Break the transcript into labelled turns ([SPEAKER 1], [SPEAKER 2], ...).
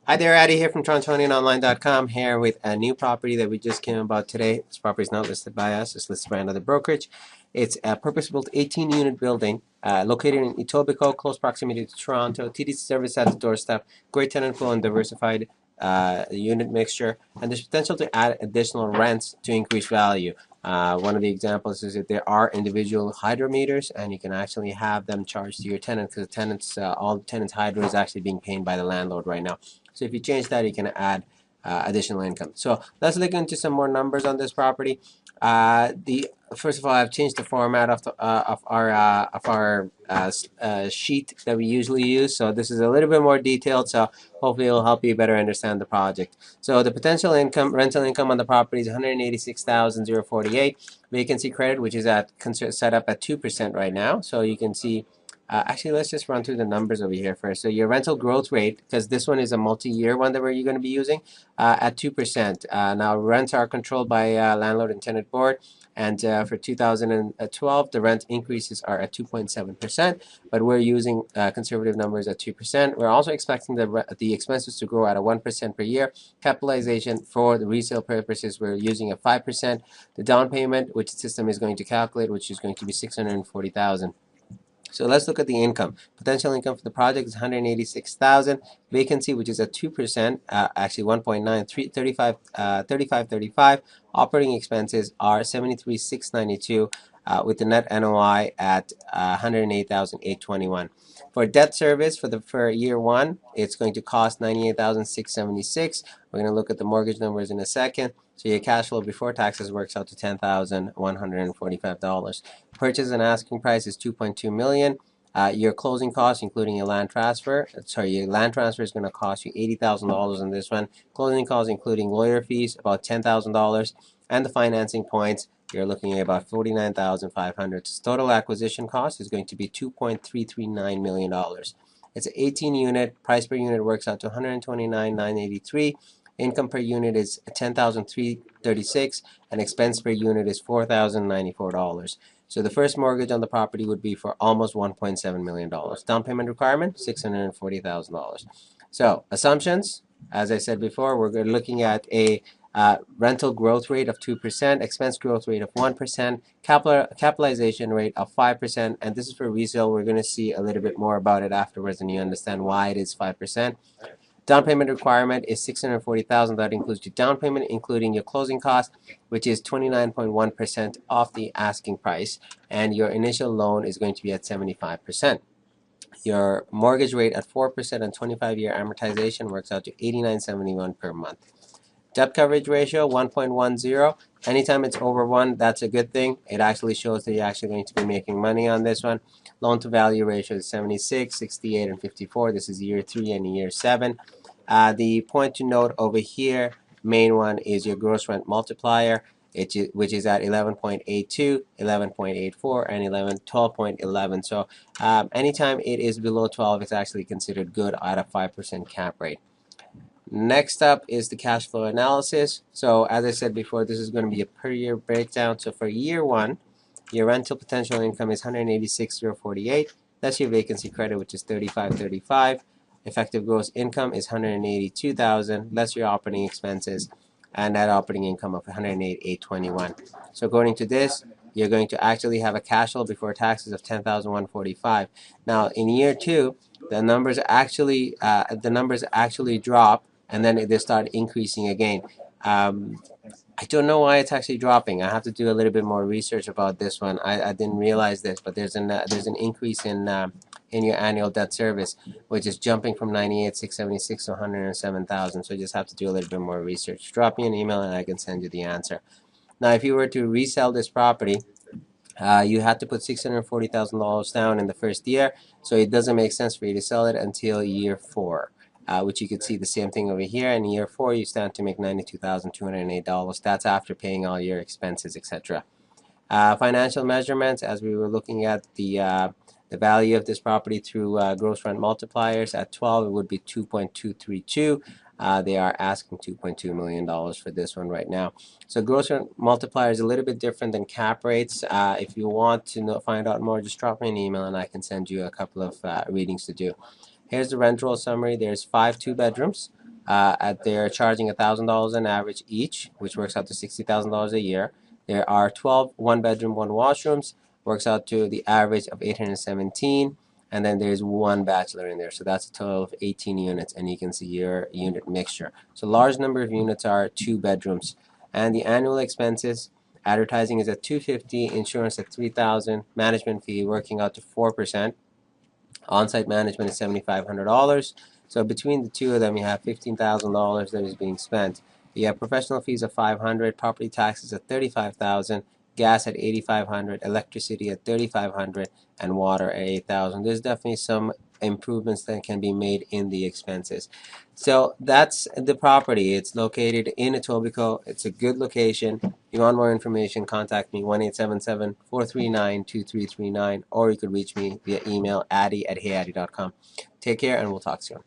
[SPEAKER 1] Hi there, Addy here from TorontonianOnline.com, here with a new property that we just came about today. This property is not listed by us, it's listed by another brokerage. It's a purpose-built 18-unit building located in Etobicoke, close proximity to Toronto. TDC service at the doorstep, great tenant flow and diversified unit mixture, and there's potential to add additional rents to increase value. One of the examples is that there are individual hydro meters, and you can actually have them charged to your tenant because the tenants, all the tenants' hydro is actually being paid by the landlord right now. So if you change that, you can add additional income. So let's look into some more numbers on this property. The First of all, I've changed the format of our sheet that we usually use. So this is a little bit more detailed. So hopefully it will help you better understand the project. So the potential income, rental income on the property is 186,048. Vacancy credit, which is set up at 2% right now. So you can see. Actually, let's just run through the numbers over here first. So your rental growth rate, because this one is a multi-year one that we're going to be using, at 2%. Now rents are controlled by landlord and tenant board, and for 2012, the rent increases are at 2.7%, but we're using conservative numbers at 2%. We're also expecting the expenses to grow at a 1% per year. Capitalization for the resale purposes, we're using a 5%. The down payment, which the system is going to calculate, which is going to be 640,000. So let's look at the income. Potential income for the project is 186,000. Vacancy, which is at 2%, actually 1.9, 35. Operating expenses are 73,692, with the net NOI at 108,821. For debt service for year one, it's going to cost 98,676. We're going to look at the mortgage numbers in a second. So your cash flow before taxes works out to $10,145. Purchase and asking price is $2.2 million. Your closing costs, including your land transfer, is going to cost you $80,000 on this one. Closing costs, including lawyer fees, about $10,000, and the financing points, you're looking at about $49,500. Total acquisition cost is going to be $2.339 million. It's an 18-unit. Price per unit works out to $129,983. Income per unit is $10,336, and expense per unit is $4,094. So the first mortgage on the property would be for almost $1.7 million. Down payment requirement, $640,000. So assumptions, as I said before, we're looking at a rental growth rate of 2%, expense growth rate of 1%, capitalization rate of 5%, and this is for resale. We're going to see a little bit more about it afterwards, and you understand why it is 5%. Down payment requirement is $640,000. That includes your down payment, including your closing cost, which is 29.1% off the asking price, and your initial loan is going to be at 75%. Your mortgage rate at 4% and 25-year amortization works out to $89.71 per month. Debt coverage ratio 1.10. Anytime it's over 1, that's a good thing. It actually shows that you're actually going to be making money on this one. Loan to value ratio is 76, 68, and 54. This is year 3 and year 7. The point to note over here, main one, is your gross rent multiplier, which is at 11.82, 11.84, and 12.11. So anytime it is below 12, it's actually considered good at a 5% cap rate. Next up is the cash flow analysis. So as I said before, this is going to be a per year breakdown. So for year 1, your rental potential income is 186,048. That's your vacancy credit, which is 3535. Effective gross income is 182,000. Less your operating expenses, and net operating income of 108,821. So according to this, you're going to actually have a cash flow before taxes of 10,145. Now in year 2, the numbers actually drop, and then they start increasing again. I don't know why it's actually dropping. I have to do a little bit more research about this one. I didn't realize this, but there's an increase in your annual debt service, which is jumping from 98,676 to 107,000. So you just have to do a little bit more research. Drop me an email and I can send you the answer. Now, if you were to resell this property, you had to put $640,000 down in the first year, so it doesn't make sense for you to sell it until year 4. Which you could see the same thing over here. In year 4, you stand to make $92,208. That's after paying all your expenses, etc. Financial measurements, as we were looking at the value of this property through gross rent multipliers, at 12 it would be 2.232. They are asking $2.2 million for this one right now. So gross rent multiplier is a little bit different than cap rates. If you want to find out more, just drop me an email and I can send you a couple of readings to do. Here's the rent roll summary. There's 5 2-bedrooms. They're charging $1,000 on average each, which works out to $60,000 a year. There are 12 one-bedroom, one washrooms, works out to the average of 817, and then there's one bachelor in there, so that's a total of 18 units, and you can see your unit mixture. So large number of units are 2 bedrooms, and the annual expenses. Advertising is at $250, insurance at $3,000, management fee working out to 4%. On-site management is $7,500. So between the two of them, you have $15,000 that is being spent. You have professional fees of $500, property taxes at $35,000, gas at $8,500, electricity at $3,500, and water at $8,000. There's definitely some improvements that can be made in the expenses. So that's the property. It's located in Etobicoke. It's a good location. If you want more information, contact me 1-877-439-2339, or you could reach me via email addy@heyaddy.com. Take care, and we'll talk soon.